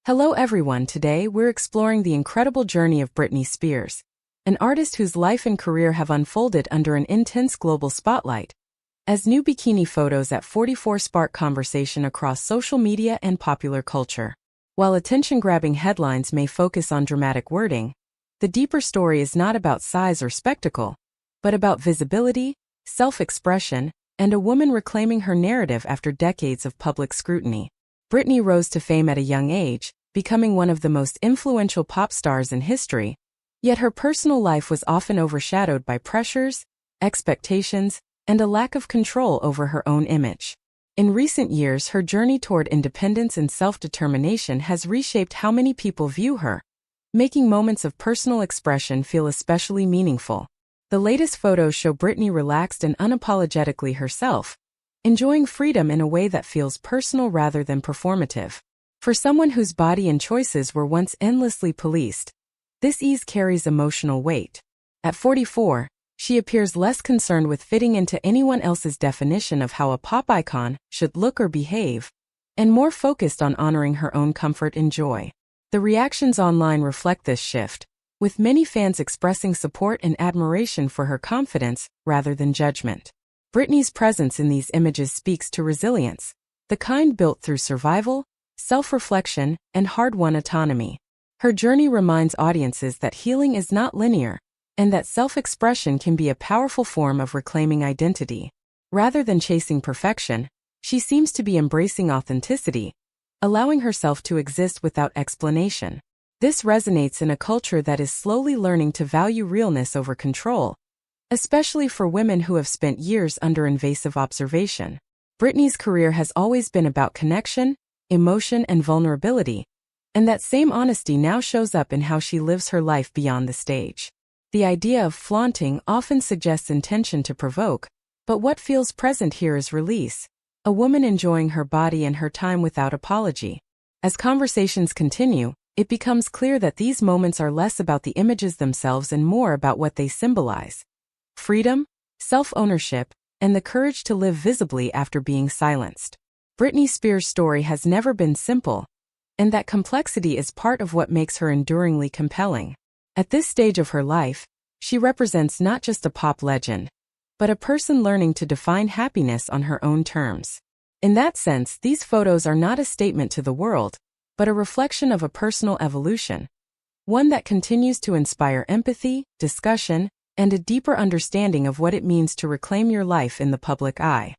Hello everyone, today we're exploring the incredible journey of Britney Spears, an artist whose life and career have unfolded under an intense global spotlight. As new bikini photos at 44 spark conversation across social media and popular culture. While attention-grabbing headlines may focus on dramatic wording, the deeper story is not about size or spectacle, but about visibility, self-expression, and a woman reclaiming her narrative after decades of public scrutiny. Britney rose to fame at a young age, becoming one of the most influential pop stars in history, yet her personal life was often overshadowed by pressures, expectations, and a lack of control over her own image. In recent years, her journey toward independence and self-determination has reshaped how many people view her, making moments of personal expression feel especially meaningful. The latest photos show Britney relaxed and unapologetically herself, enjoying freedom in a way that feels personal rather than performative. For someone whose body and choices were once endlessly policed, this ease carries emotional weight. At 44, she appears less concerned with fitting into anyone else's definition of how a pop icon should look or behave, and more focused on honoring her own comfort and joy. The reactions online reflect this shift, with many fans expressing support and admiration for her confidence rather than judgment. Britney's presence in these images speaks to resilience, the kind built through survival, self-reflection, and hard-won autonomy. Her journey reminds audiences that healing is not linear, and that self-expression can be a powerful form of reclaiming identity. Rather than chasing perfection, she seems to be embracing authenticity, allowing herself to exist without explanation. This resonates in a culture that is slowly learning to value realness over control, especially for women who have spent years under invasive observation. Britney's career has always been about connection, emotion, and vulnerability, and that same honesty now shows up in how she lives her life beyond the stage. The idea of flaunting often suggests intention to provoke, but what feels present here is release, a woman enjoying her body and her time without apology. As conversations continue, it becomes clear that these moments are less about the images themselves and more about what they symbolize: freedom, self-ownership, and the courage to live visibly after being silenced. Britney Spears' story has never been simple, and that complexity is part of what makes her enduringly compelling. At this stage of her life, she represents not just a pop legend, but a person learning to define happiness on her own terms. In that sense, these photos are not a statement to the world, but a reflection of a personal evolution, one that continues to inspire empathy, discussion, and a deeper understanding of what it means to reclaim your life in the public eye.